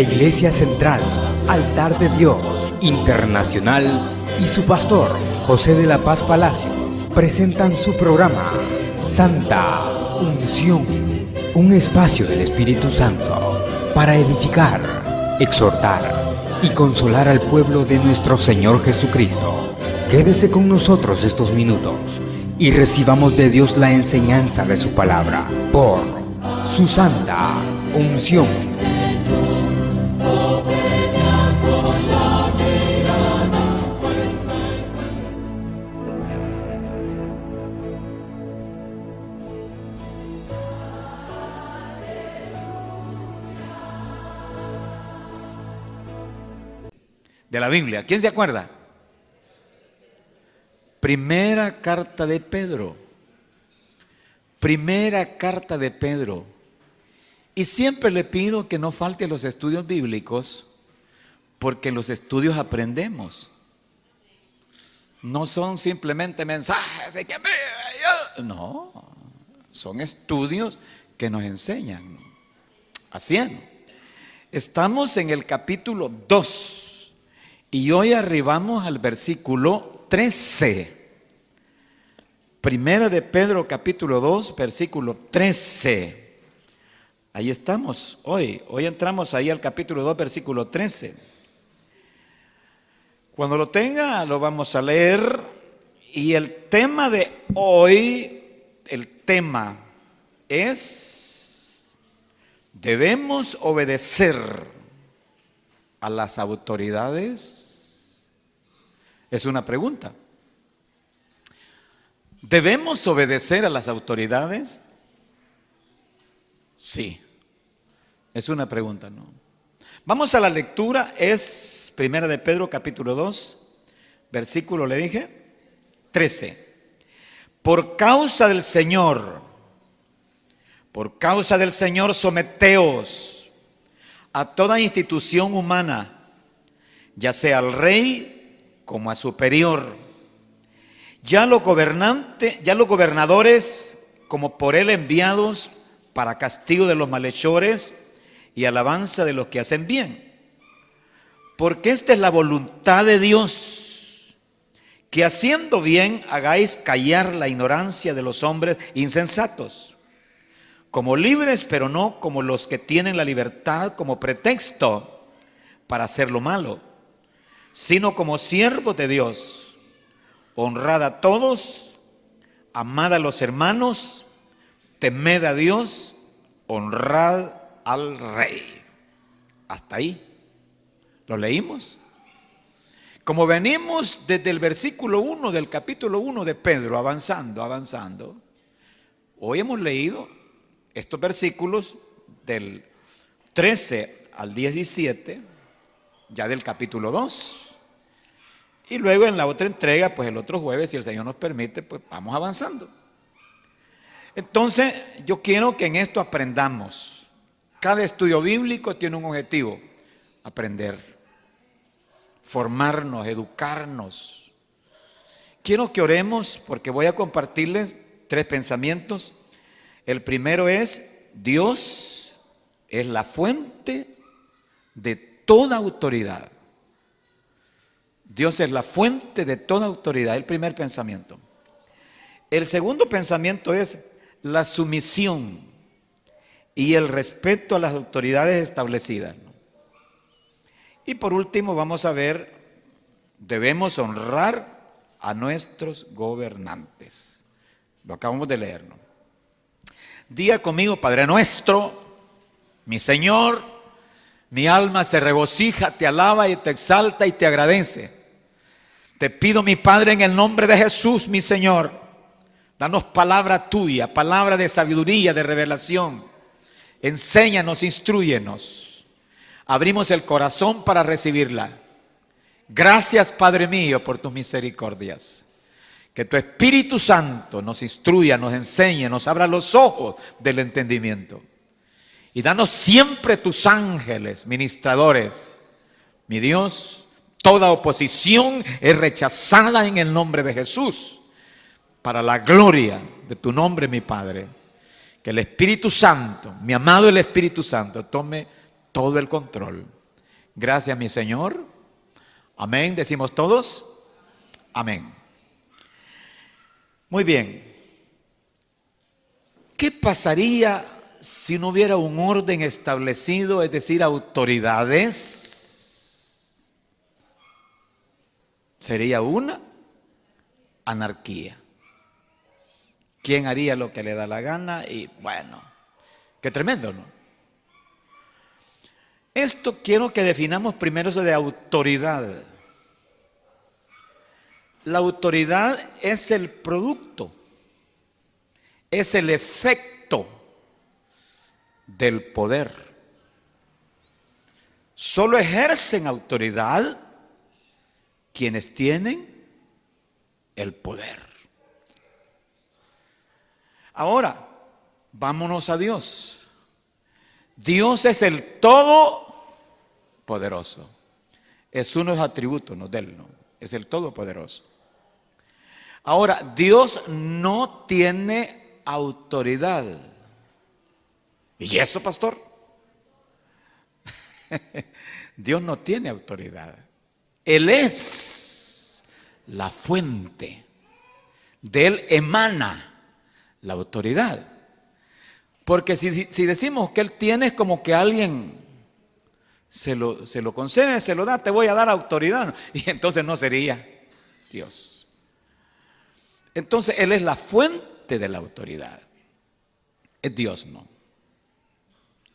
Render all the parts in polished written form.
Iglesia Central, Altar de Dios Internacional y su pastor, José de la Paz Palacio, presentan su programa Santa Unción, un espacio del Espíritu Santo para edificar, exhortar y consolar al pueblo de nuestro Señor Jesucristo. Quédese con nosotros estos minutos y recibamos de Dios la enseñanza de su palabra por su Santa Unción. De la Biblia, ¿quién se acuerda? Primera carta de Pedro. Primera carta de Pedro. Y siempre le pido que no falte los estudios bíblicos, porque los estudios aprendemos. No son simplemente mensajes de que no, son estudios que nos enseñan. Haciendo. Estamos en el capítulo 2. Y hoy arribamos al versículo 13. Primera de Pedro capítulo 2, versículo 13. Ahí estamos hoy. Hoy entramos ahí al capítulo 2, versículo 13. Cuando lo tenga, lo vamos a leer. Y el tema de hoy, el tema es: debemos obedecer a las autoridades. Es una pregunta. ¿Debemos obedecer a las autoridades? Sí. Es una pregunta, ¿no? Vamos a la lectura. Es Primera de Pedro capítulo 2, versículo, le dije, 13. Por causa del Señor, someteos a toda institución humana, ya sea al rey como a superior, ya los gobernadores como por él enviados para castigo de los malhechores y alabanza de los que hacen bien. Porque esta es la voluntad de Dios, que haciendo bien hagáis callar la ignorancia de los hombres insensatos, como libres, pero no como los que tienen la libertad como pretexto para hacer lo malo, sino como siervos de Dios. Honrad a todos, amad a los hermanos, temed a Dios, honrad al rey. Hasta ahí. ¿Lo leímos? Como venimos desde el versículo 1 del capítulo 1 de Pedro, avanzando, hoy hemos leído estos versículos del 13 al 17, ya del capítulo 2. Y luego en la otra entrega, pues el otro jueves, si el Señor nos permite, pues vamos avanzando. Entonces, yo quiero que en esto aprendamos. Cada estudio bíblico tiene un objetivo: aprender, formarnos, educarnos. Quiero que oremos porque voy a compartirles 3 pensamientos. El primero es: Dios es la fuente de toda autoridad. Dios es la fuente de toda autoridad, el primer pensamiento. El segundo pensamiento es la sumisión y el respeto a las autoridades establecidas. Y por último vamos a ver, debemos honrar a nuestros gobernantes. Lo acabamos de leer, ¿no? Diga conmigo: Padre nuestro, mi Señor, mi alma se regocija, te alaba y te exalta y te agradece. Te pido, mi Padre, en el nombre de Jesús, mi Señor, danos palabra tuya, palabra de sabiduría, de revelación. Enséñanos, instrúyenos. Abrimos el corazón para recibirla. Gracias, Padre mío, por tus misericordias. Que tu Espíritu Santo nos instruya, nos enseñe, nos abra los ojos del entendimiento. Y danos siempre tus ángeles ministradores. Mi Dios, toda oposición es rechazada en el nombre de Jesús, para la gloria de tu nombre, mi Padre. Que el Espíritu Santo, mi amado el Espíritu Santo, tome todo el control. Gracias, mi Señor. Amén. Decimos todos. Amén. Muy bien. ¿Qué pasaría si no hubiera un orden establecido, es decir, autoridades? Sería una anarquía. ¿Quién haría lo que le da la gana? Y bueno, qué tremendo, ¿no? Esto quiero que definamos primero eso de autoridad. La autoridad es el producto, es el efecto del poder. Solo ejercen autoridad quienes tienen el poder. Ahora, vámonos a Dios. Dios es el Todopoderoso. Es uno de los atributos, ¿no?, de Él, ¿no? Es el Todopoderoso. Ahora, Dios no tiene autoridad. ¿Y eso, pastor? Dios no tiene autoridad. Él es la fuente. De Él emana la autoridad. Porque si decimos que Él tiene, es como que alguien se lo concede, se lo da, te voy a dar autoridad. Y entonces no sería Dios. Entonces Él es la fuente de la autoridad. Es Dios, no.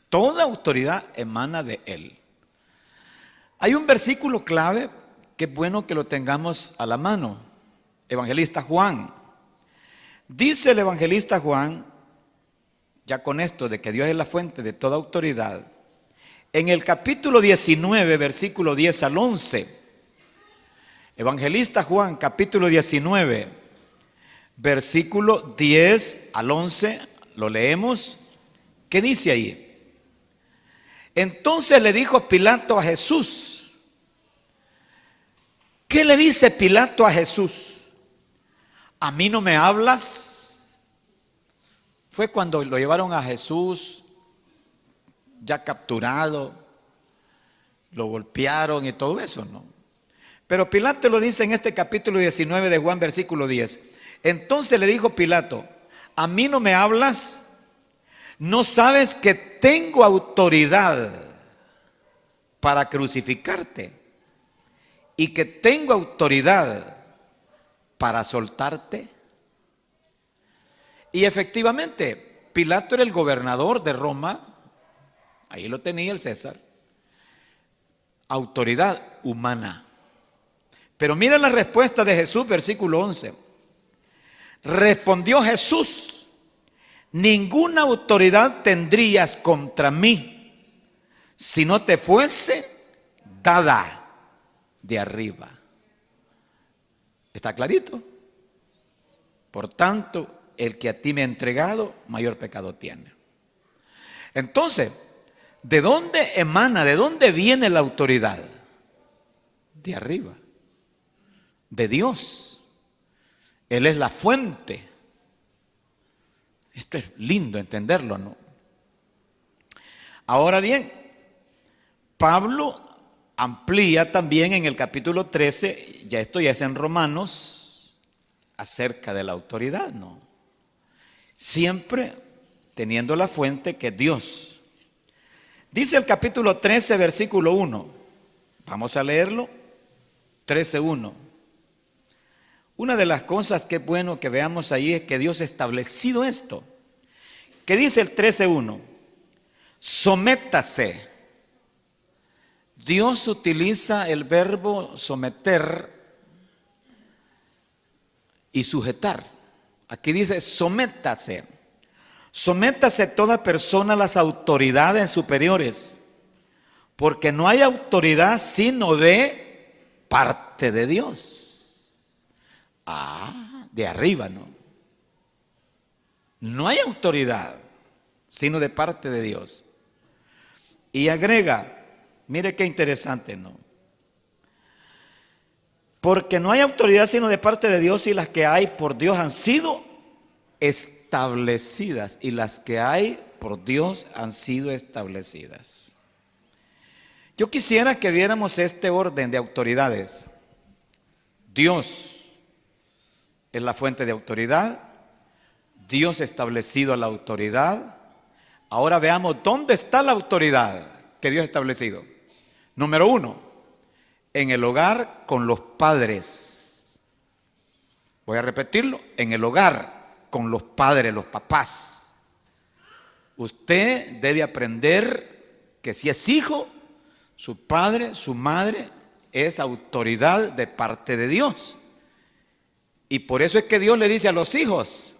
Toda autoridad emana de Él. Hay un versículo clave que es bueno que lo tengamos a la mano. Evangelista Juan. Dice el evangelista Juan, ya con esto de que Dios es la fuente de toda autoridad, en el capítulo 19, versículo 10 al 11, evangelista Juan, capítulo 19, versículo 10 al 11, lo leemos. ¿Qué dice ahí? Entonces le dijo Pilato a Jesús. ¿Qué le dice Pilato a Jesús? ¿A mí no me hablas? Fue cuando lo llevaron a Jesús, ya capturado, lo golpearon y todo eso, ¿no? Pero Pilato lo dice en este capítulo 19 de Juan, versículo 10. Entonces le dijo Pilato, ¿a mí no me hablas? ¿No sabes que tengo autoridad para crucificarte? Y que tengo autoridad para soltarte. Y efectivamente, Pilato era el gobernador de Roma. Ahí lo tenía el César. Autoridad humana. Pero mira la respuesta de Jesús, versículo 11. Respondió Jesús, ninguna autoridad tendrías contra mí si no te fuese dada de arriba. ¿Está clarito? Por tanto, el que a ti me ha entregado, mayor pecado tiene. Entonces, ¿de dónde emana, de dónde viene la autoridad? De arriba, de Dios. Él es la fuente. Esto es lindo entenderlo, ¿no? Ahora bien, Pablo amplía también en el capítulo 13, ya esto ya es en Romanos, acerca de la autoridad, ¿no? Siempre teniendo la fuente que es Dios. Dice el capítulo 13, versículo 1. Vamos a leerlo. 13:1. Una de las cosas que es bueno que veamos ahí es que Dios ha establecido esto. ¿Qué dice el 13:1? Sométase. Dios utiliza el verbo someter y sujetar. Aquí dice sométase. Sométase toda persona a las autoridades superiores, porque no hay autoridad sino de parte de Dios. De arriba, ¿no? No hay autoridad sino de parte de Dios. Y agrega, mire qué interesante, ¿no? Porque no hay autoridad sino de parte de Dios, y las que hay por Dios han sido establecidas. Y las que hay por Dios han sido establecidas. Yo quisiera que viéramos este orden de autoridades. Dios es la fuente de autoridad. Dios ha establecido la autoridad. Ahora veamos dónde está la autoridad que Dios ha establecido. Número 1, en el hogar con los padres. Voy a repetirlo, en el hogar con los padres, los papás. Usted debe aprender que si es hijo, su padre, su madre es autoridad de parte de Dios. Y por eso es que Dios le dice a los hijos: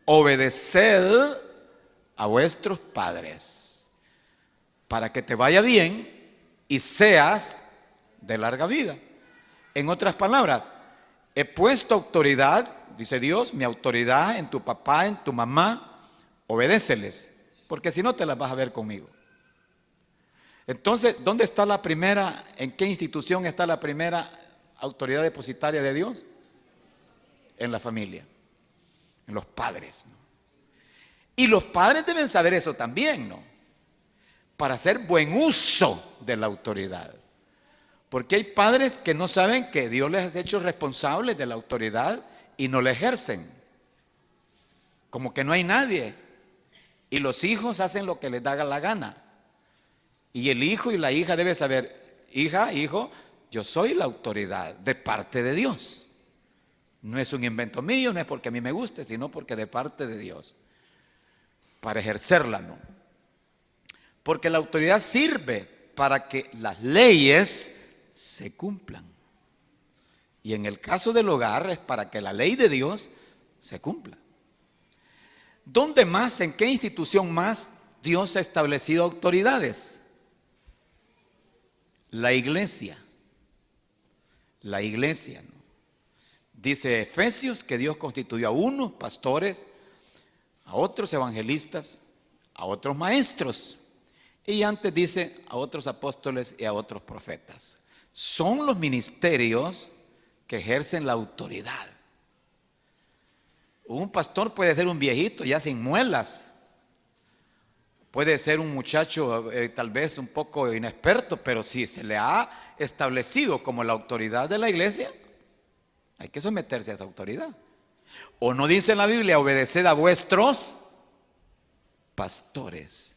obedeced a vuestros padres, para que te vaya bien y seas de larga vida. En otras palabras, he puesto autoridad, dice Dios, mi autoridad en tu papá, en tu mamá, obedéceles, porque si no te las vas a ver conmigo. Entonces, ¿dónde está la primera, en qué institución está la primera autoridad depositaria de Dios? En la familia, en los padres, ¿no? Y los padres deben saber eso también, ¿no? Para hacer buen uso de la autoridad. Porque hay padres que no saben que Dios les ha hecho responsables de la autoridad y no la ejercen. Como que no hay nadie. Y los hijos hacen lo que les da la gana. Y el hijo y la hija deben saber: hija, hijo, yo soy la autoridad de parte de Dios. No es un invento mío, no es porque a mí me guste, sino porque de parte de Dios. Para ejercerla, ¿no? Porque la autoridad sirve para que las leyes se cumplan. Y en el caso del hogar es para que la ley de Dios se cumpla. ¿Dónde más, en qué institución más Dios ha establecido autoridades? La iglesia. La iglesia, ¿no? Dice Efesios que Dios constituyó a unos pastores, a otros evangelistas, a otros maestros. Y antes dice a otros apóstoles y a otros profetas. Son los ministerios que ejercen la autoridad. Un pastor puede ser un viejito ya sin muelas. Puede ser un muchacho tal vez un poco inexperto, pero si se le ha establecido como la autoridad de la iglesia, hay que someterse a esa autoridad. ¿O no dice en la Biblia: obedeced a vuestros pastores?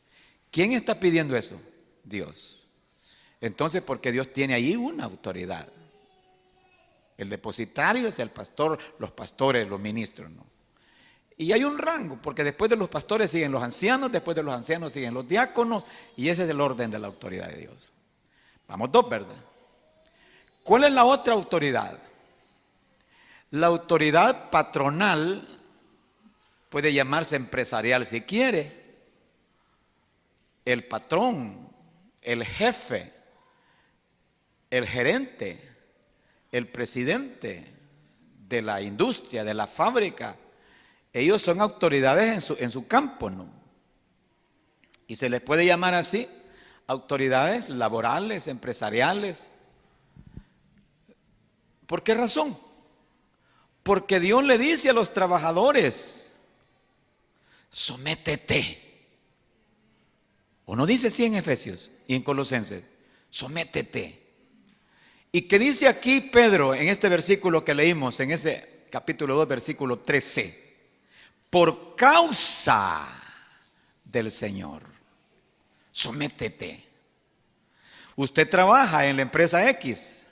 ¿Quién está pidiendo eso? Dios. Entonces, porque Dios tiene ahí una autoridad. El depositario es el pastor, los pastores, los ministros, ¿no? Y hay un rango, porque después de los pastores siguen los ancianos, después de los ancianos siguen los diáconos, y ese es el orden de la autoridad de Dios. Vamos dos, ¿verdad? ¿Cuál es la otra autoridad? La autoridad patronal puede llamarse empresarial si quiere. El patrón, el jefe, el gerente, el presidente de la industria, de la fábrica, ellos son autoridades en su campo, ¿no? Y se les puede llamar así, autoridades laborales, empresariales. ¿Por qué razón? Porque Dios le dice a los trabajadores: sométete. ¿O no dice así en Efesios y en Colosenses? Sométete. ¿Y qué dice aquí Pedro en este versículo que leímos, en ese capítulo 2, versículo 13? Por causa del Señor, sométete. Usted trabaja en la empresa X.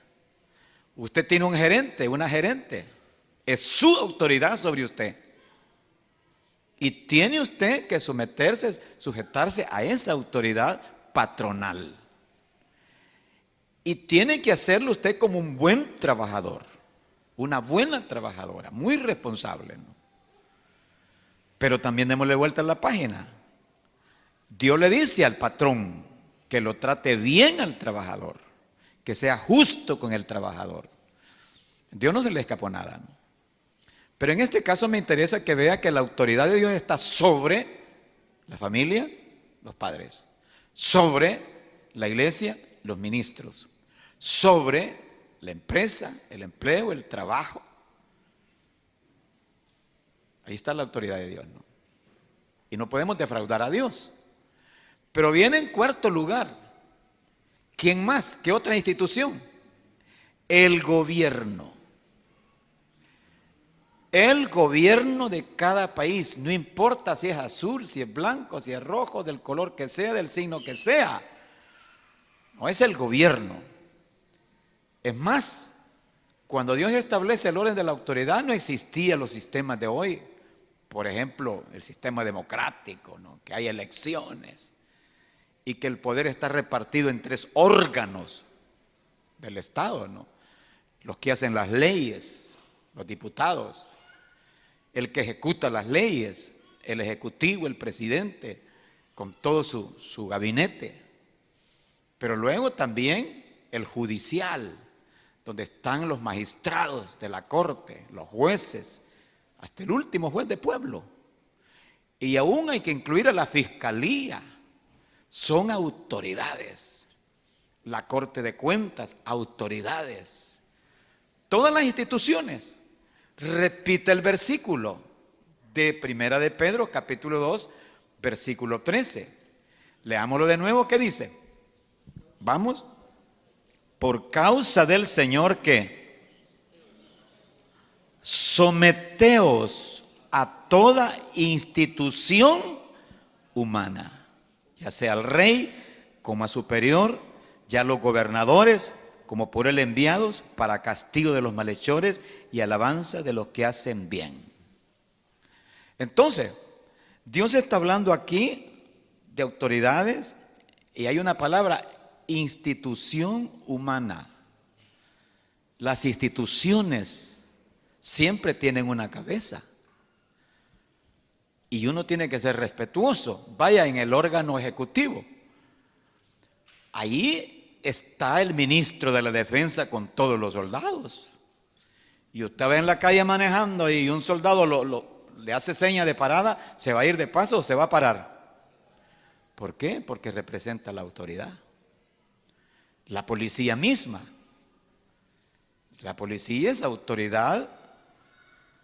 Usted tiene un gerente, una gerente. Es su autoridad sobre usted. Y tiene usted que sujetarse a esa autoridad patronal. Y tiene que hacerlo usted como un buen trabajador, una buena trabajadora, muy responsable, ¿no? Pero también démosle vuelta a la página. Dios le dice al patrón que lo trate bien al trabajador, que sea justo con el trabajador. Dios no se le escapó nada, ¿no? Pero en este caso me interesa que vea que la autoridad de Dios está sobre la familia, los padres, sobre la iglesia, los ministros, sobre la empresa, el empleo, el trabajo. Ahí está la autoridad de Dios, ¿no? Y no podemos defraudar a Dios. Pero viene en cuarto lugar, ¿Quién más? ¿Qué otra institución? El gobierno. El gobierno de cada país, no importa si es azul, si es blanco, si es rojo, del color que sea, del signo que sea. No es el gobierno. Es más, cuando Dios establece el orden de la autoridad, no existían los sistemas de hoy. Por ejemplo, el sistema democrático, ¿no? Que hay elecciones y que el poder está repartido en 3 órganos del Estado, ¿no? Los que hacen las leyes, los diputados, el que ejecuta las leyes, el ejecutivo, el presidente, con todo su gabinete. Pero luego también el judicial, donde están los magistrados de la corte, los jueces, hasta el último juez de pueblo. Y aún hay que incluir a la fiscalía. Son autoridades. La Corte de Cuentas, autoridades. Todas las instituciones. Repite el versículo de Primera de Pedro, capítulo 2, versículo 13. Leámoslo de nuevo, ¿qué dice? Vamos. Por causa del Señor que someteos a toda institución humana, ya sea al rey como a superior, ya los gobernadores como por él enviados, para castigo de los malhechores y alabanza de los que hacen bien. Entonces, Dios está hablando aquí de autoridades y hay una palabra, institución humana. Las instituciones siempre tienen una cabeza y uno tiene que ser respetuoso. Vaya en el órgano ejecutivo. Ahí está el ministro de la defensa con todos los soldados. Y usted va en la calle manejando y un soldado le hace seña de parada, ¿se va a ir de paso o se va a parar? ¿Por qué? Porque representa la autoridad. La policía misma. La policía es autoridad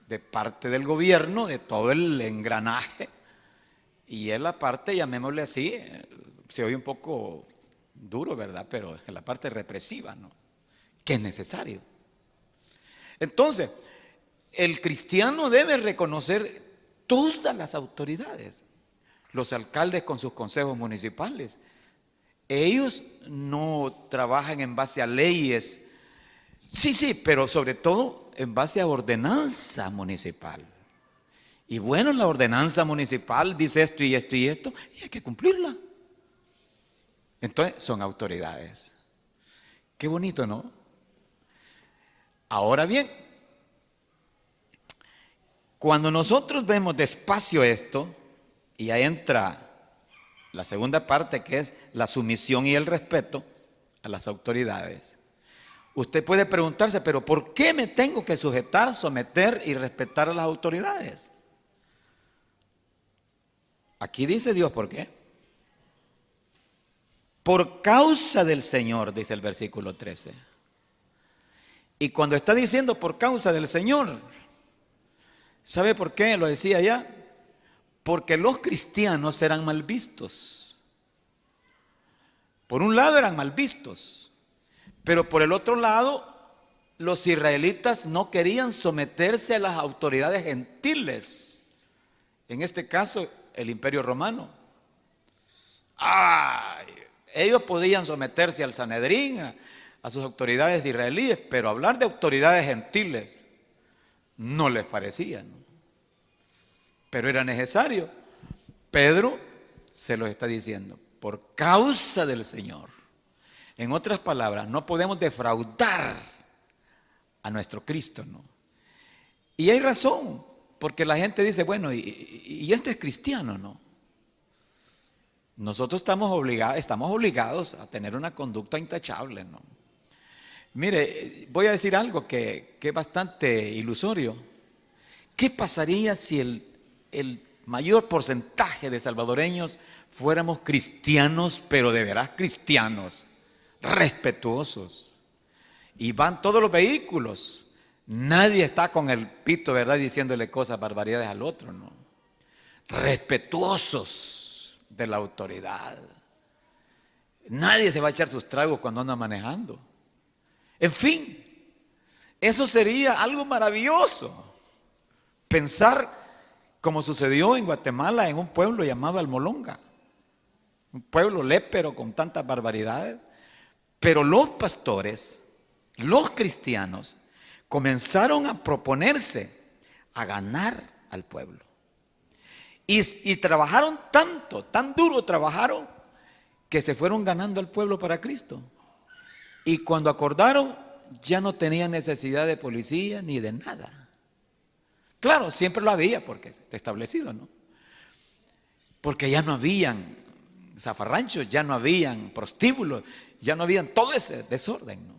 de parte del gobierno, de todo el engranaje. Y es la parte, llamémosle así, se oye un poco duro, ¿verdad? Pero es la parte represiva, ¿no? Que es necesario. Entonces, el cristiano debe reconocer todas las autoridades. Los alcaldes con sus consejos municipales. Ellos no trabajan en base a leyes. Sí, pero sobre todo en base a ordenanza municipal. Y bueno, la ordenanza municipal dice esto y esto y esto, y hay que cumplirla. Entonces, son autoridades. Qué bonito, ¿no? Ahora bien, cuando nosotros vemos despacio esto, y ahí entra la segunda parte, que es la sumisión y el respeto a las autoridades. Usted puede preguntarse, pero ¿por qué me tengo que sujetar, someter y respetar a las autoridades? Aquí dice Dios, ¿por qué? Por causa del Señor, dice el versículo 13. Y cuando está diciendo por causa del Señor, ¿sabe por qué? Lo decía ya. Porque los cristianos eran mal vistos. Por un lado eran mal vistos, pero por el otro lado, los israelitas no querían someterse a las autoridades gentiles. En este caso, el Imperio Romano. Ellos podían someterse al Sanedrín, a sus autoridades de israelíes, pero hablar de autoridades gentiles no les parecía, ¿no? Pero era necesario. Pedro se lo está diciendo, por causa del Señor. En otras palabras, no podemos defraudar a nuestro Cristo, ¿no? Y hay razón, porque la gente dice, bueno, y este es cristiano, ¿no? Nosotros estamos obligados a tener una conducta intachable, ¿no? Mire, voy a decir algo que es bastante ilusorio. ¿Qué pasaría si el mayor porcentaje de salvadoreños fuéramos cristianos, pero de veras cristianos, respetuosos? Y van todos los vehículos. Nadie está con el pito, ¿verdad?, diciéndole cosas, barbaridades al otro, ¿no? Respetuosos de la autoridad. Nadie se va a echar sus tragos cuando anda manejando. En fin, eso sería algo maravilloso. Pensar como sucedió en Guatemala, en un pueblo llamado Almolonga. Un pueblo lépero con tantas barbaridades. Pero los pastores, los cristianos, comenzaron a proponerse a ganar al pueblo. Y trabajaron tanto, tan duro trabajaron, que se fueron ganando al pueblo para Cristo. Y cuando acordaron, ya no tenían necesidad de policía ni de nada. Claro, siempre lo había porque está establecido, ¿no? Porque ya no habían zafarranchos, ya no habían prostíbulos, ya no habían todo ese desorden, ¿no?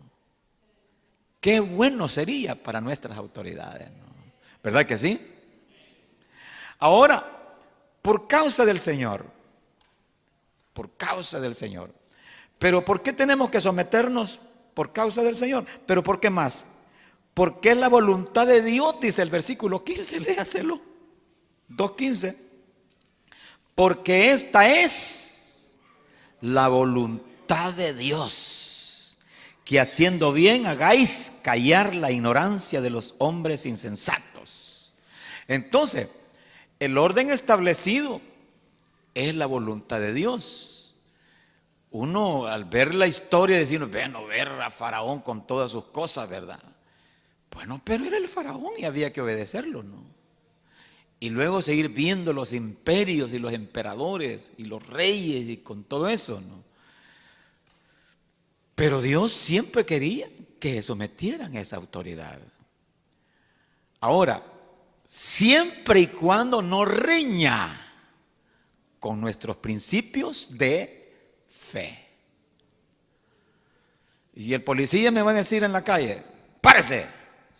Qué bueno sería para nuestras autoridades, ¿no? ¿Verdad que sí? Ahora, por causa del Señor, pero ¿por qué tenemos que someternos? Por causa del Señor. ¿Pero por qué más? Porque es la voluntad de Dios, dice el versículo 15, léaselo. 2:15. Porque esta es la voluntad de Dios, que haciendo bien hagáis callar la ignorancia de los hombres insensatos. Entonces, el orden establecido es la voluntad de Dios. Uno al ver la historia decir, bueno, ver a Faraón con todas sus cosas, ¿verdad? Bueno, pero era el Faraón y había que obedecerlo, ¿no? Y luego seguir viendo los imperios y los emperadores y los reyes y con todo eso, ¿no? Pero Dios siempre quería que se sometieran a esa autoridad. Ahora, siempre y cuando no riña con nuestros principios de fe. Y el policía me va a decir en la calle, párese,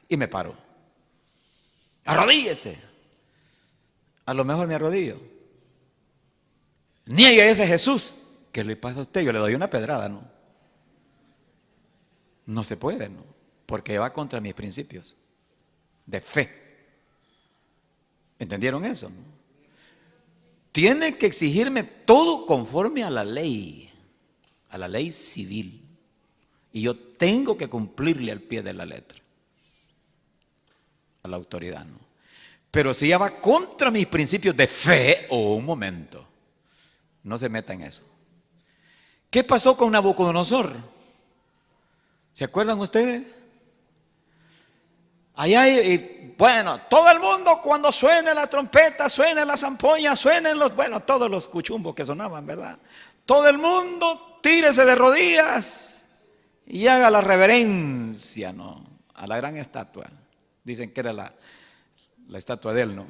y me paro. Arrodíllese. A lo mejor me arrodillo. Niegue ese Jesús. ¿Qué le pasa a usted? Yo le doy una pedrada, ¿no? No se puede, ¿no? Porque va contra mis principios de fe. ¿Entendieron eso, no? Tiene que exigirme todo conforme a la ley civil. Y yo tengo que cumplirle al pie de la letra a la autoridad, ¿no? Pero si ella va contra mis principios de fe, un momento, no se meta en eso. ¿Qué pasó con Nabucodonosor? ¿Se acuerdan ustedes? Allá, bueno, todo el mundo cuando suene la trompeta, suene la zampoña, suenen todos los cuchumbos que sonaban, ¿verdad? Todo el mundo tírese de rodillas y haga la reverencia, ¿no? A la gran estatua. Dicen que era la estatua de él, ¿no?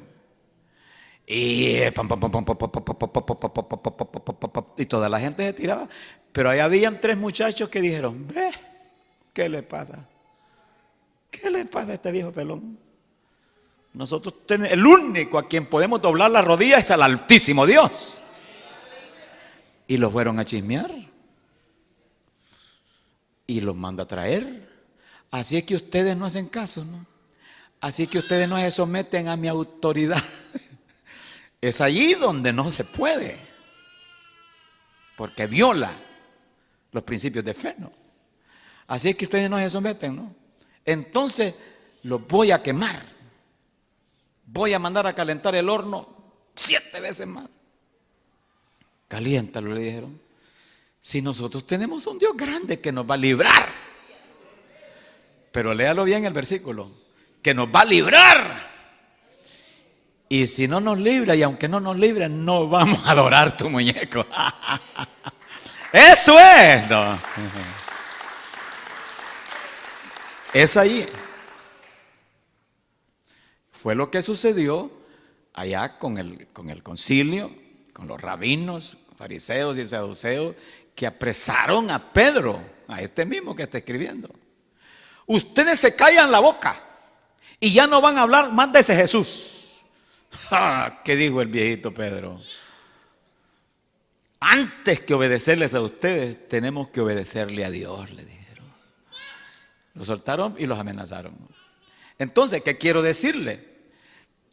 Y toda la gente se tiraba. Pero ahí habían 3 muchachos que dijeron, ve, ¿qué le pasa? ¿Qué le pasa a este viejo pelón? Nosotros tenemos, el único a quien podemos doblar la rodilla es al Altísimo Dios. Y los fueron a chismear. Y los manda a traer. Así es que ustedes no hacen caso, ¿no? Así que ustedes no se someten a mi autoridad. Es allí donde no se puede. Porque viola los principios de fe, ¿no? Así es que ustedes no se someten, ¿no? Entonces los voy a quemar. Voy a mandar a calentar el horno 7 veces más. Caliéntalo, le dijeron. Si nosotros tenemos un Dios grande que nos va a librar. Pero léalo bien el versículo. Que nos va a librar. Y si no nos libra, y aunque no nos libre, no vamos a adorar tu muñeco. Eso es. No. Es ahí. Fue lo que sucedió allá con el concilio, con los rabinos, fariseos y saduceos, que apresaron a Pedro, a este mismo que está escribiendo. Ustedes se callan la boca y ya no van a hablar más de ese Jesús. ¿Qué dijo el viejito Pedro? Antes que obedecerles a ustedes, tenemos que obedecerle a Dios, le dijeron. Los soltaron y los amenazaron. Entonces, ¿qué quiero decirle?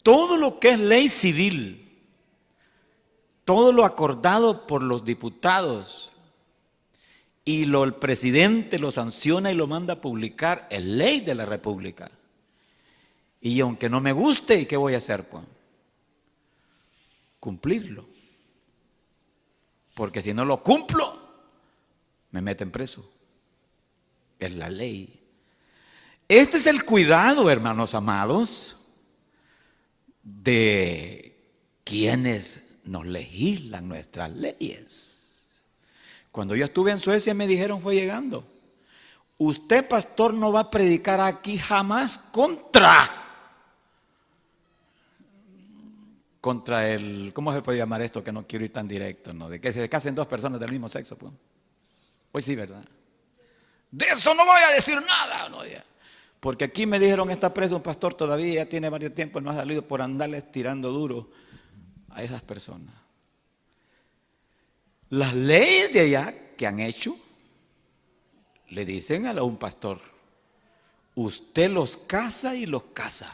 Todo lo que es ley civil, todo lo acordado por los diputados y el presidente lo sanciona y lo manda a publicar, es ley de la República. Y aunque no me guste, ¿y qué voy a hacer, pues? Cumplirlo. Porque si no lo cumplo, me meten preso. Es la ley. Este es el cuidado, hermanos amados, de quienes nos legislan nuestras leyes. Cuando yo estuve en Suecia me dijeron, fue llegando, usted, pastor, no va a predicar aquí jamás contra el, ¿cómo se puede llamar esto? Que no quiero ir tan directo, ¿no? De que se casen dos personas del mismo sexo, pues. Pues sí, ¿verdad? De eso no voy a decir nada, ¿no? Porque aquí me dijeron, está preso un pastor todavía, ya tiene varios tiempos, no ha salido por andarles tirando duro a esas personas. Las leyes de allá que han hecho, le dicen a un pastor, usted los casa y los casa.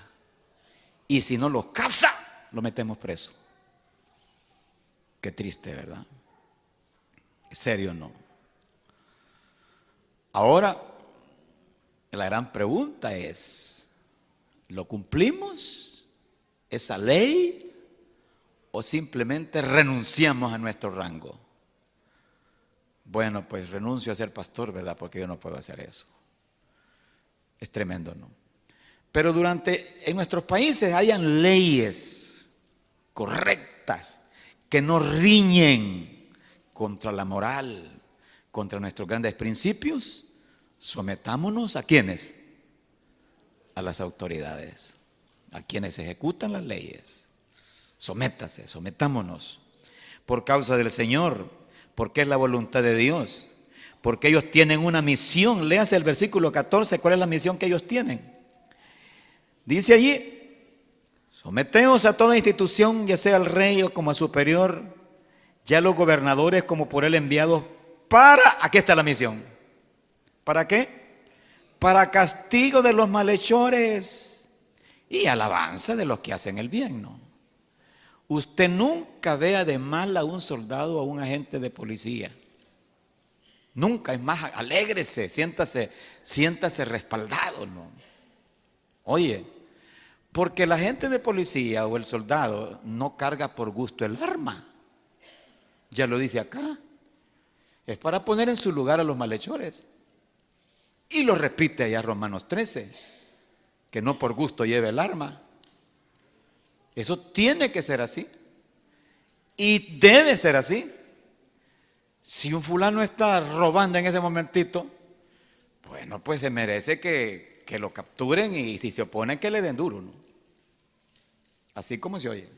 Y si no los casa, lo metemos preso. Qué triste, ¿verdad? ¿Es serio o no? Ahora, la gran pregunta es, ¿lo cumplimos esa ley o simplemente renunciamos a nuestro rango? Bueno, pues renuncio a ser pastor, ¿verdad? Porque yo no puedo hacer eso. Es tremendo, ¿no? Pero en nuestros países hayan leyes correctas que no riñen contra la moral, contra nuestros grandes principios, sometámonos ¿a quiénes? A las autoridades, a quienes ejecutan las leyes. Sometámonos por causa del Señor, porque es la voluntad de Dios, porque ellos tienen una misión. Léase el versículo 14, ¿cuál es la misión que ellos tienen? Dice allí, someteos a toda institución, ya sea al rey o como a superior, ya los gobernadores como por él enviados para, aquí está la misión, ¿para qué? Para castigo de los malhechores y alabanza de los que hacen el bien, ¿no? Usted nunca vea de mal a un soldado o a un agente de policía. Nunca, es más, alégrese, siéntase respaldado, ¿no? Oye, porque la gente de policía o el soldado no carga por gusto el arma. Ya lo dice acá. Es para poner en su lugar a los malhechores. Y lo repite allá Romanos 13, que no por gusto lleve el arma. Eso tiene que ser así. Y debe ser así. Si un fulano está robando en ese momentito, bueno, pues se merece que lo capturen y si se oponen que le den duro, ¿no? Así como se oye.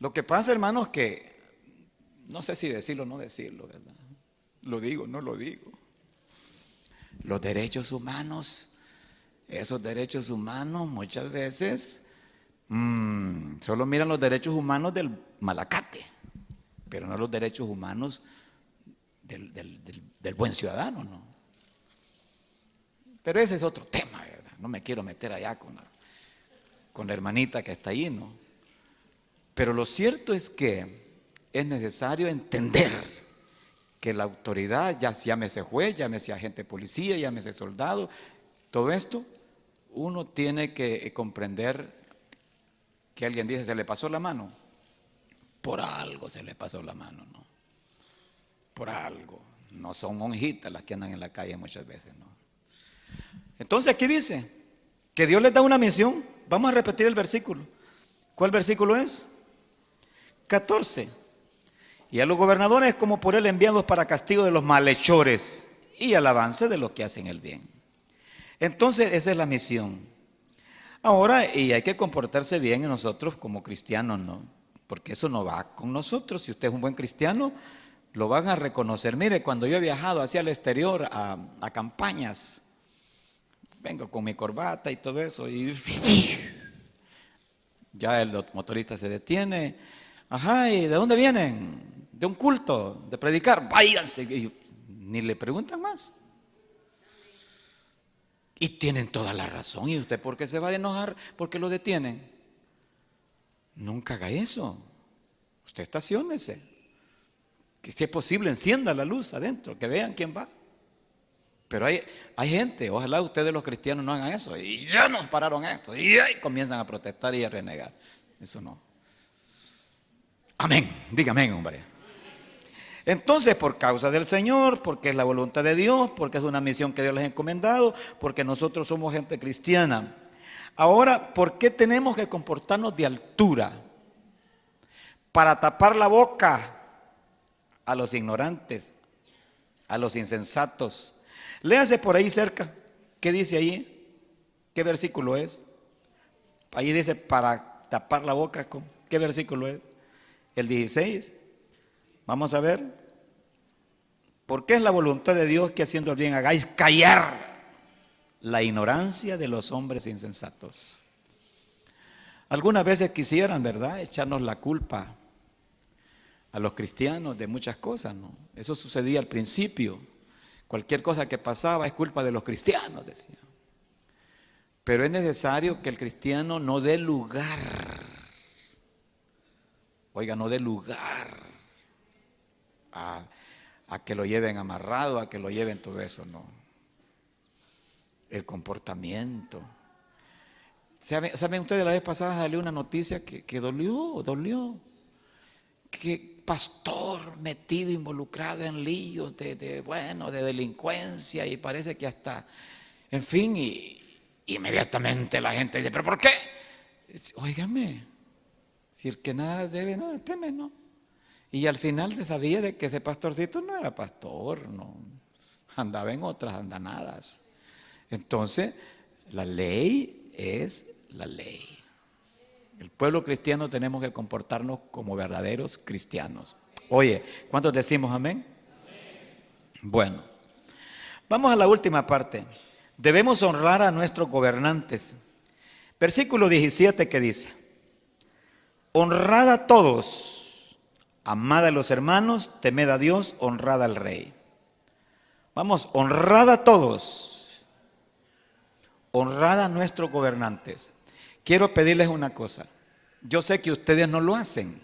Lo que pasa, hermanos, que no sé si decirlo o no decirlo, ¿verdad? Lo digo, no lo digo. Los derechos humanos, esos derechos humanos muchas veces solo miran los derechos humanos del malacate, pero no los derechos humanos del buen ciudadano, ¿no? Pero ese es otro tema, ¿verdad? No me quiero meter allá con la hermanita que está ahí, ¿no? Pero lo cierto es que es necesario entender que la autoridad, ya llámese juez, llámese agente de policía, llámese soldado, todo esto, uno tiene que comprender que alguien dice, ¿se le pasó la mano? Por algo se le pasó la mano, ¿no? Por algo. No son monjitas las que andan en la calle muchas veces, ¿no? Entonces aquí dice que Dios les da una misión. Vamos a repetir el versículo. ¿Cuál versículo es? 14. Y a los gobernadores como por él enviados para castigo de los malhechores y alabanza de los que hacen el bien. Entonces esa es la misión. Ahora, y hay que comportarse bien en nosotros como cristianos, ¿no? Porque eso no va con nosotros. Si usted es un buen cristiano, lo van a reconocer. Mire, cuando yo he viajado hacia el exterior a campañas, vengo con mi corbata y todo eso, y ya el motorista se detiene. Ajá, ¿y de dónde vienen? De un culto, de predicar, váyanse. Y ni le preguntan más. Y tienen toda la razón. ¿Y usted por qué se va a enojar? Porque lo detienen. Nunca haga eso. Usted estaciónese. que si es posible encienda la luz adentro, que vean quién va. Pero hay gente, ojalá ustedes los cristianos no hagan eso, y ya nos pararon esto, y comienzan a protestar y a renegar. Eso no. Amén, diga amén, hombre. Entonces, por causa del Señor, porque es la voluntad de Dios, porque es una misión que Dios les ha encomendado, porque nosotros somos gente cristiana. Ahora, ¿por qué tenemos que comportarnos de altura? Para tapar la boca a los ignorantes, a los insensatos. Léase por ahí cerca, ¿qué dice ahí? ¿Qué versículo es? Ahí dice para tapar la boca, ¿qué versículo es? El 16. Vamos a ver. Porque es la voluntad de Dios que haciendo el bien hagáis callar la ignorancia de los hombres insensatos. Algunas veces quisieran, ¿verdad?, echarnos la culpa a los cristianos de muchas cosas, ¿no? Eso sucedía al principio. Cualquier cosa que pasaba es culpa de los cristianos, decían. Pero es necesario que el cristiano no dé lugar. Oiga, no dé lugar a que lo lleven amarrado, a que lo lleven todo eso, no. El comportamiento. ¿Saben ustedes? La vez pasada salió una noticia que dolió. Que pastor metido, involucrado en líos de delincuencia, y parece que hasta, en fin, y inmediatamente la gente dice, ¿pero por qué? Óigame, si el que nada debe, nada teme, ¿no? Y al final se sabía de que ese pastorcito no era pastor, no, andaba en otras andanadas. Entonces, la ley es la ley. El pueblo cristiano tenemos que comportarnos como verdaderos cristianos. Oye, ¿cuántos decimos amén? Bueno, vamos a la última parte. Debemos honrar a nuestros gobernantes. Versículo 17 que dice: honrad a todos, amad a los hermanos, temed a Dios, honrad al rey. Vamos, honrad a todos, honrad a nuestros gobernantes. Quiero pedirles una cosa. Yo sé que ustedes no lo hacen.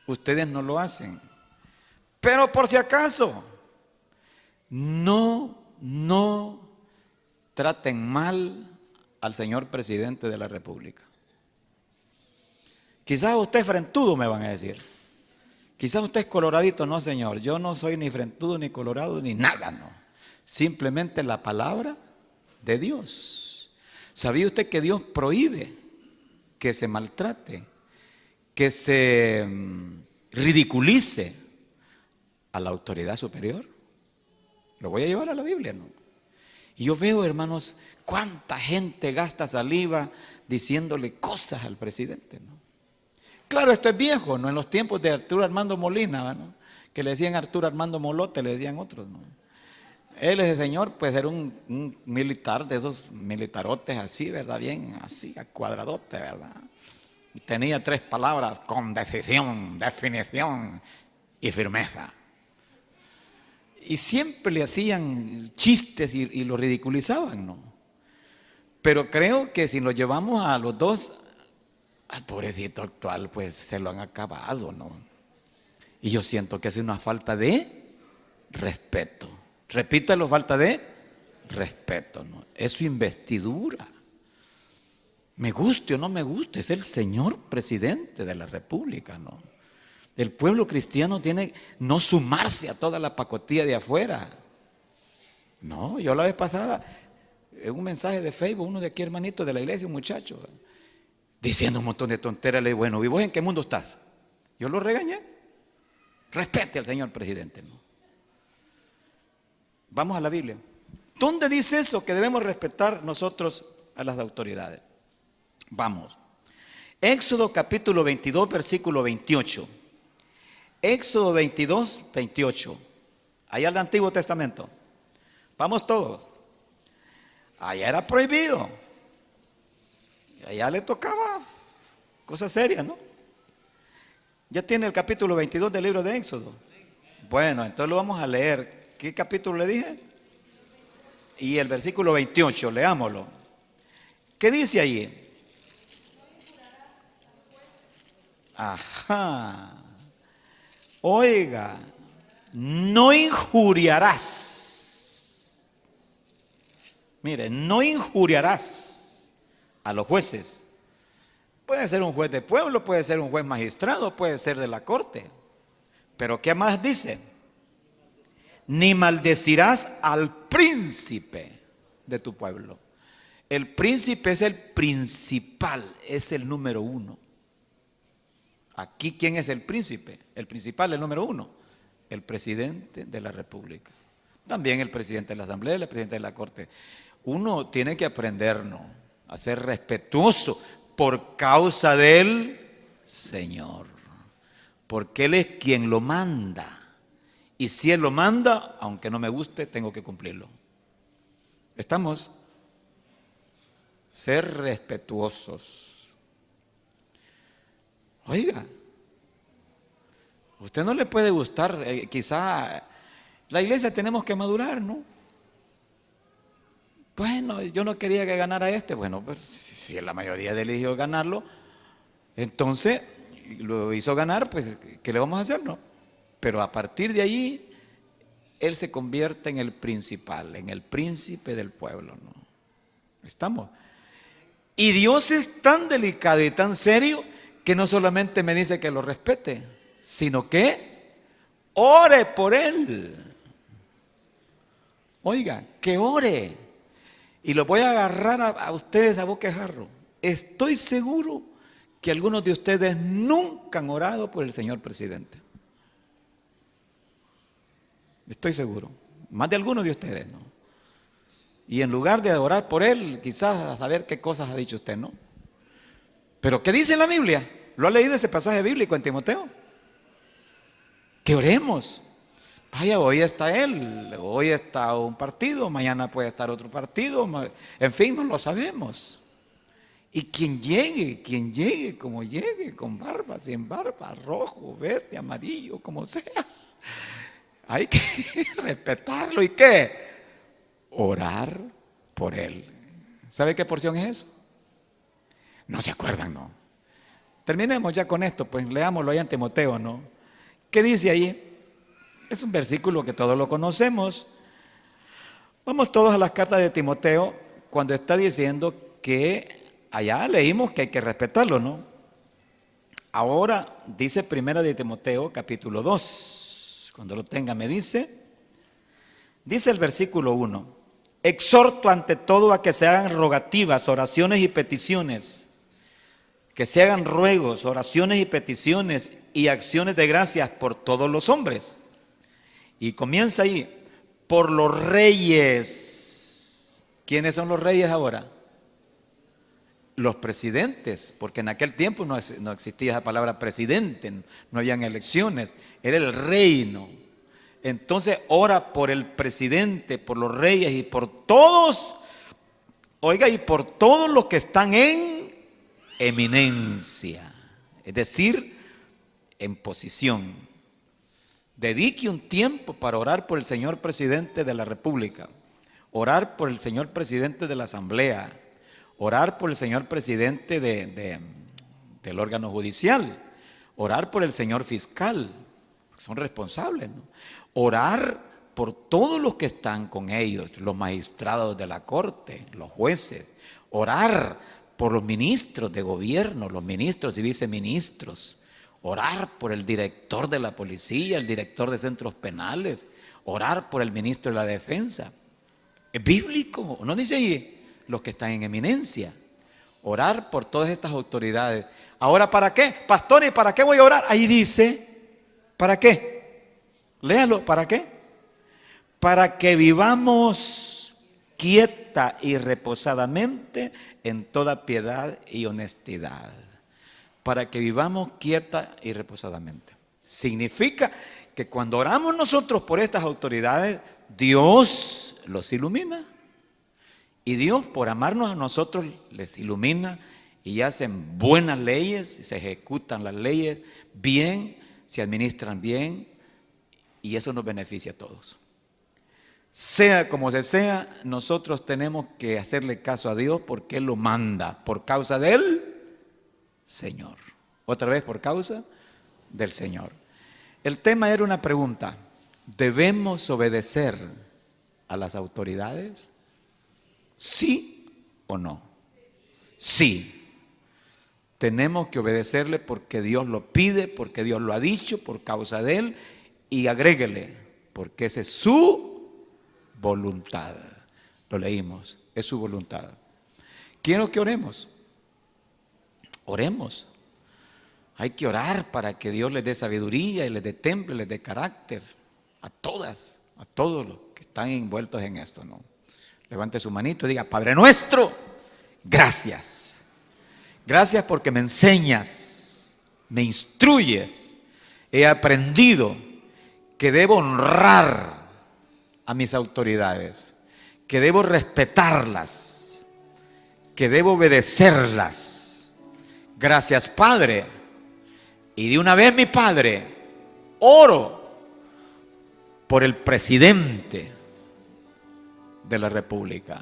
Ustedes no lo hacen. Pero por si acaso, no traten mal al señor presidente de la República. Quizás usted es frentudo, me van a decir. Quizás usted es coloradito. No, señor, yo no soy ni frentudo, ni colorado, ni nada, no. Simplemente la palabra de Dios. ¿Sabía usted que Dios prohíbe que se maltrate, que se ridiculice a la autoridad superior? Lo voy a llevar a la Biblia, ¿no? Y yo veo, hermanos, cuánta gente gasta saliva diciéndole cosas al presidente, ¿no? Claro, esto es viejo, ¿no? En los tiempos de Arturo Armando Molina, ¿no?, que le decían Arturo Armando Molote, le decían otros, ¿no? Él, ese señor, pues era un militar, de esos militarotes así, ¿verdad? Bien así, cuadradote, ¿verdad? Y tenía 3 palabras: con decisión, definición y firmeza. Y siempre le hacían chistes y lo ridiculizaban, ¿no? Pero creo que si lo llevamos a los dos, al pobrecito actual, pues se lo han acabado, ¿no? Y yo siento que es una falta de respeto. Repítalo, falta de respeto, ¿no? Es su investidura. Me guste o no me guste, es el señor presidente de la República, ¿no? El pueblo cristiano tiene no sumarse a toda la pacotilla de afuera. No, yo la vez pasada, en un mensaje de Facebook, uno de aquí, hermanito de la iglesia, un muchacho, diciendo un montón de tonteras, le digo, bueno, ¿y vos en qué mundo estás? Yo lo regañé. Respete al señor presidente, ¿no? Vamos a la Biblia. ¿Dónde dice eso? Que debemos respetar nosotros a las autoridades. Vamos. Éxodo capítulo 22, versículo 28. Éxodo 22, 28. Allá al Antiguo Testamento. Vamos todos. Allá era prohibido. Allá le tocaba cosas serias, ¿no? Ya tiene el capítulo 22 del libro de Éxodo. Bueno, entonces lo vamos a leer. ¿Qué capítulo le dije? Y el versículo 28, leámoslo. ¿Qué dice ahí? Ajá. Oiga, no injuriarás. Mire, no injuriarás a los jueces. Puede ser un juez de pueblo, puede ser un juez magistrado, puede ser de la corte. Pero ¿qué más dice? Ni maldecirás al príncipe de tu pueblo. El príncipe es el principal, es el número uno. Aquí, ¿quién es el príncipe? El principal, el número uno. El presidente de la República. También el presidente de la Asamblea, el presidente de la Corte. Uno tiene que aprender, ¿no?, a ser respetuoso por causa del Señor. Porque Él es quien lo manda. Y si Él lo manda, aunque no me guste, tengo que cumplirlo. ¿Estamos? Ser respetuosos. Oiga, usted no le puede gustar, quizá la iglesia tenemos que madurar, ¿no? Bueno, yo no quería que ganara este. Bueno, pues si la mayoría eligió ganarlo, entonces lo hizo ganar, pues ¿qué le vamos a hacer, no? Pero a partir de allí, él se convierte en el principal, en el príncipe del pueblo, ¿no? ¿Estamos? Y Dios es tan delicado y tan serio que no solamente me dice que lo respete, sino que ore por él. Oiga, que ore. Y lo voy a agarrar a ustedes a boquejarro. Estoy seguro que algunos de ustedes nunca han orado por el señor presidente. Estoy seguro. Más de algunos de ustedes, ¿no? Y en lugar de orar por él, quizás a saber qué cosas ha dicho usted, ¿no? Pero ¿qué dice en la Biblia? ¿Lo ha leído ese pasaje bíblico en Timoteo? Que oremos. Vaya, hoy está él, hoy está un partido, mañana puede estar otro partido, en fin, no lo sabemos. Y quien llegue, como llegue, con barba, sin barba, rojo, verde, amarillo, como sea, hay que respetarlo. ¿Y qué? Orar por él. ¿Sabe qué porción es eso? No se acuerdan, ¿no? Terminemos ya con esto, pues leámoslo ahí en Timoteo, ¿no? ¿Qué dice ahí? Es un versículo que todos lo conocemos. Vamos todos a las cartas de Timoteo cuando está diciendo que allá leímos que hay que respetarlo, ¿no? Ahora dice Primera de Timoteo capítulo 2. Cuando lo tenga me dice el versículo 1. Exhorto ante todo a que se hagan rogativas, oraciones y peticiones. Que se hagan ruegos, oraciones y peticiones y acciones de gracias por todos los hombres. Y comienza ahí, por los reyes. ¿Quiénes son los reyes ahora? Los presidentes, porque en aquel tiempo no existía esa palabra presidente, no habían elecciones, era el reino. Entonces ora por el presidente, por los reyes y por todos, oiga, y por todos los que están en eminencia, es decir, en posición. Dedique un tiempo para orar por el señor presidente de la República, orar por el señor presidente de la Asamblea, orar por el señor presidente del órgano judicial, orar por el señor fiscal, son responsables, ¿no? Orar por todos los que están con ellos, los magistrados de la corte, los jueces, orar por los ministros de gobierno, los ministros y viceministros, orar por el director de la policía, el director de centros penales, orar por el ministro de la defensa. Es bíblico, ¿no dice ahí? Los que están en eminencia. Orar por todas estas autoridades. Ahora, ¿para qué? Pastor, ¿y para qué voy a orar? Ahí dice, ¿para qué? Léalo, ¿para qué? Para que vivamos quieta y reposadamente en toda piedad y honestidad. Para que vivamos quieta y reposadamente. Significa que cuando oramos nosotros por estas autoridades, Dios los ilumina. Y Dios, por amarnos a nosotros, les ilumina y hacen buenas leyes, se ejecutan las leyes bien, se administran bien, y eso nos beneficia a todos. Sea como sea, nosotros tenemos que hacerle caso a Dios porque Él lo manda, por causa del Señor. Otra vez, por causa del Señor. El tema era una pregunta: ¿debemos obedecer a las autoridades? ¿Sí o no? Sí. Tenemos que obedecerle porque Dios lo pide, porque Dios lo ha dicho, por causa de Él, y agréguele, porque esa es su voluntad. Lo leímos, es su voluntad. Quiero que oremos. Oremos. Hay que orar para que Dios les dé sabiduría y les dé temple, les dé carácter. A todas, a todos los que están envueltos en esto, ¿no? Levante su manito y diga: Padre nuestro, gracias. Gracias porque me enseñas, me instruyes. He aprendido que debo honrar a mis autoridades, que debo respetarlas, que debo obedecerlas. Gracias, Padre. Y de una vez, mi Padre, oro por el presidente de la República.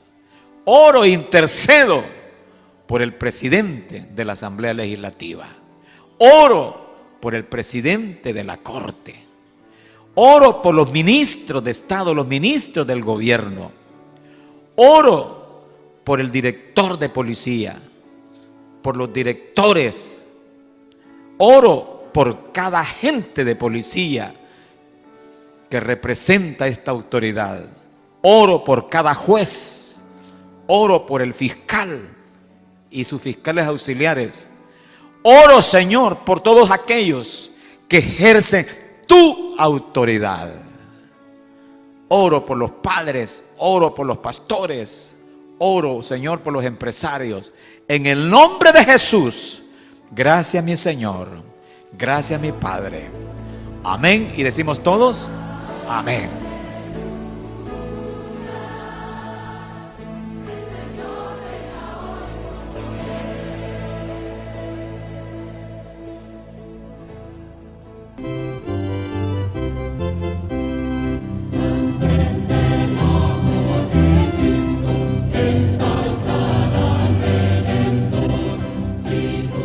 Oro e intercedo por el presidente de la Asamblea Legislativa. Oro por el presidente de la Corte. Oro por los ministros de Estado, los ministros del gobierno. Oro por el director de policía, por los directores. Oro por cada agente de policía que representa esta autoridad. Oro por cada juez. Oro por el fiscal y sus fiscales auxiliares. Oro, Señor, por todos aquellos que ejercen tu autoridad. Oro por los padres, oro por los pastores, oro, Señor, por los empresarios. En el nombre de Jesús, gracias, mi Señor, gracias, mi Padre. Amén. Y decimos todos, amén.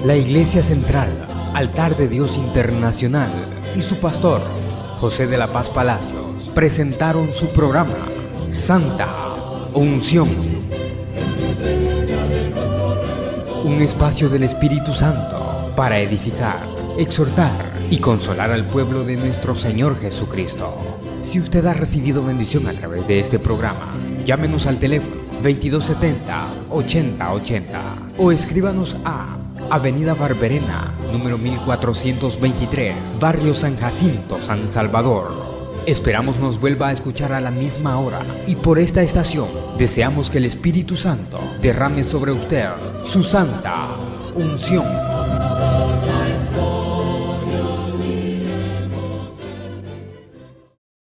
La Iglesia Central, Altar de Dios Internacional y su pastor, José de la Paz Palacios, presentaron su programa Santa Unción. Un espacio del Espíritu Santo para edificar, exhortar y consolar al pueblo de nuestro Señor Jesucristo. Si usted ha recibido bendición a través de este programa, llámenos al teléfono 2270-8080 o escríbanos a Avenida Barberena, número 1423, Barrio San Jacinto, San Salvador. Esperamos nos vuelva a escuchar a la misma hora y por esta estación deseamos que el Espíritu Santo derrame sobre usted su santa unción.